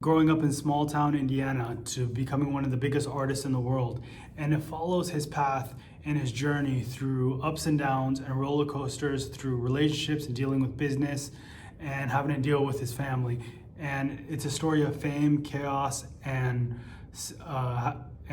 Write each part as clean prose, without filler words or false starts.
growing up in small town Indiana to becoming one of the biggest artists in the world. And it follows his path and his journey through ups and downs and roller coasters, through relationships and dealing with business and having to deal with his family. And it's a story of fame, chaos, and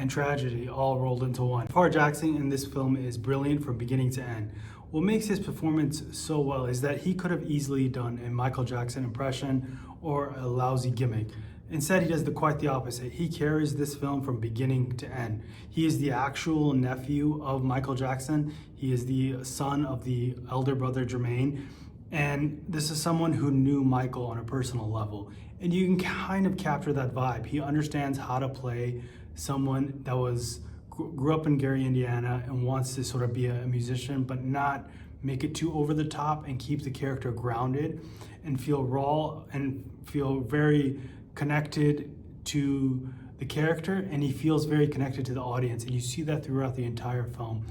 tragedy all rolled into one. Jafar Jackson in this film is brilliant from beginning to end. What makes his performance so well is that he could have easily done a Michael Jackson impression or a lousy gimmick. Instead, he does quite the opposite. He carries this film from beginning to end. He is the actual nephew of Michael Jackson. He is the son of the elder brother Jermaine. And this is someone who knew Michael on a personal level. And you can kind of capture that vibe. He understands how to play someone that grew up in Gary, Indiana, and wants to sort of be a musician, but not make it too over the top and keep the character grounded and feel raw and feel very connected to the character, and he feels very connected to the audience, and you see that throughout the entire film.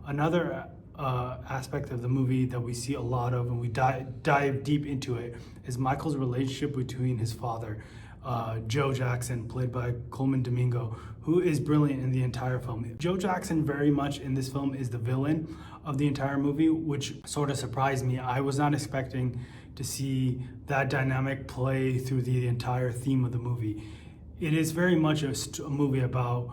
Another aspect of the movie that we see a lot of, and we dive deep into it, is Michael's relationship between his father, Joe Jackson, played by Coleman Domingo, who is brilliant in the entire film. Joe Jackson very much in this film is the villain of the entire movie, which sort of surprised me. I was not expecting to see that dynamic play through the entire theme of the movie. It is very much a movie about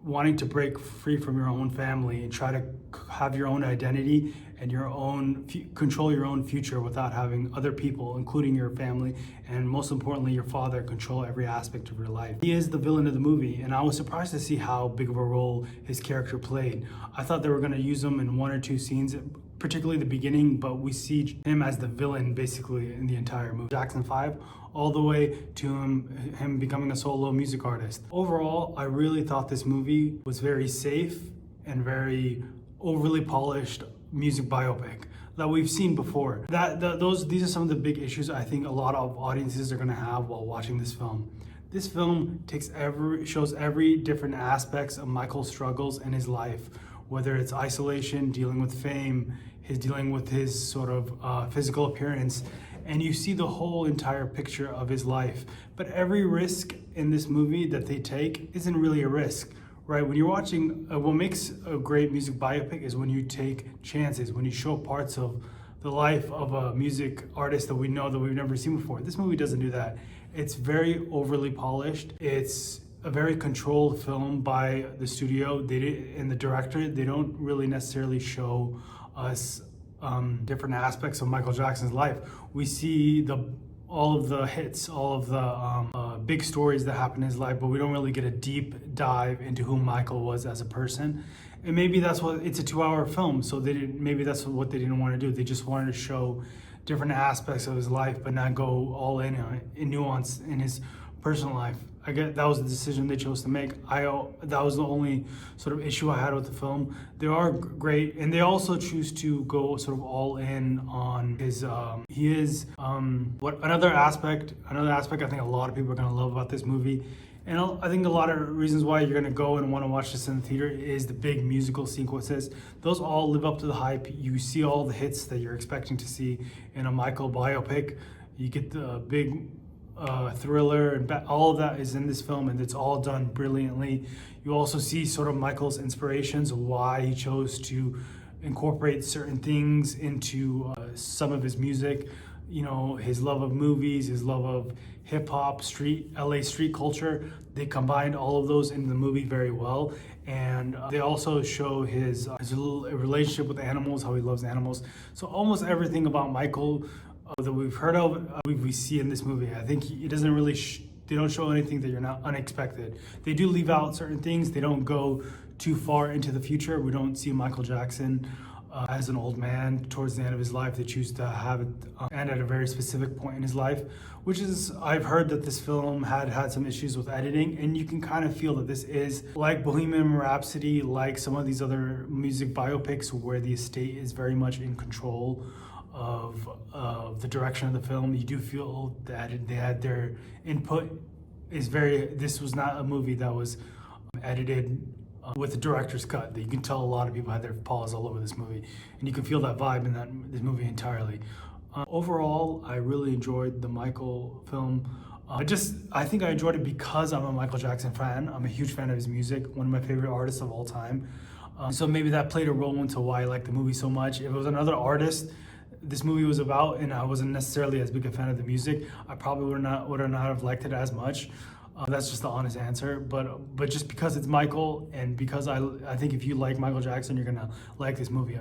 wanting to break free from your own family and try to have your own identity and your own control your own future without having other people, including your family and most importantly your father, control every aspect of your life. He is the villain of the movie, and I was surprised to see how big of a role his character played. I thought they were going to use him in one or two scenes, particularly the beginning, but we see him as the villain basically in the entire movie. Jackson 5, all the way to him becoming a solo music artist. Overall, I really thought this movie was very safe and very overly polished music biopic that we've seen before. These are some of the big issues I think a lot of audiences are going to have while watching this film. This film shows every different aspects of Michael's struggles in his life, whether it's isolation, dealing with fame, dealing with his sort of physical appearance, and you see the whole entire picture of his life. But every risk in this movie that they take isn't really a risk, right? When you're watching, what makes a great music biopic is when you take chances, when you show parts of the life of a music artist that we know that we've never seen before. This movie doesn't do that. It's very overly polished. It's a very controlled film by the studio and the director. They don't really necessarily show us different aspects of Michael Jackson's life. We see all of the hits, all of the big stories that happen in his life, but we don't really get a deep dive into who Michael was as a person. And maybe that's what it's a 2-hour film, so maybe that's what they didn't want to do. They just wanted to show different aspects of his life, but not go all in nuance in his personal life. I get that was the decision they chose to make. That was the only sort of issue I had with the film. They are great, and they also choose to go sort of all in on his. Another aspect I think a lot of people are gonna love about this movie, and I think a lot of reasons why you're gonna go and want to watch this in the theater is the big musical sequences. Those all live up to the hype. You see all the hits that you're expecting to see in a Michael biopic. You get the big thriller, and all of that is in this film, and it's all done brilliantly. You also see sort of Michael's inspirations, why he chose to incorporate certain things into some of his music. You know, his love of movies, his love of hip hop, LA street culture. They combined all of those in the movie very well, and they also show his relationship with animals, how he loves animals. So almost everything about Michael that we've heard of, we see in this movie. I think it doesn't really, they don't show anything that you're not unexpected. They do leave out certain things. They don't go too far into the future. We don't see Michael Jackson as an old man towards the end of his life. They choose to have it end at a very specific point in his life, which is, I've heard that this film had some issues with editing, and you can kind of feel that this is like Bohemian Rhapsody, like some of these other music biopics where the estate is very much in control of the direction of the film. You do feel that they had their input. This was not a movie that was edited with the director's cut. You can tell a lot of people had their paws all over this movie, and you can feel that vibe in this movie entirely. Overall, I really enjoyed the Michael film. I think I enjoyed it because I'm a Michael Jackson fan. I'm a huge fan of his music, one of my favorite artists of all time. So maybe that played a role into why I like the movie so much. If it was another artist this movie was about, and I wasn't necessarily as big a fan of the music, I probably would not have liked it as much. That's just the honest answer. But just because it's Michael, and because I think if you like Michael Jackson, you're gonna like this movie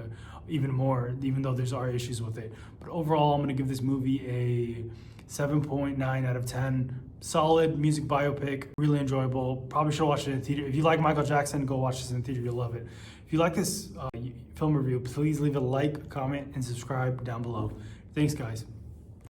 even more, even though there's are issues with it. But overall, I'm gonna give this movie a 7.9 out of 10. Solid music biopic, really enjoyable. Probably should watch it in theater. If you like Michael Jackson, go watch this in theater. You'll love it. If you like this film review, please leave a like, comment, and subscribe down below. Thanks, guys.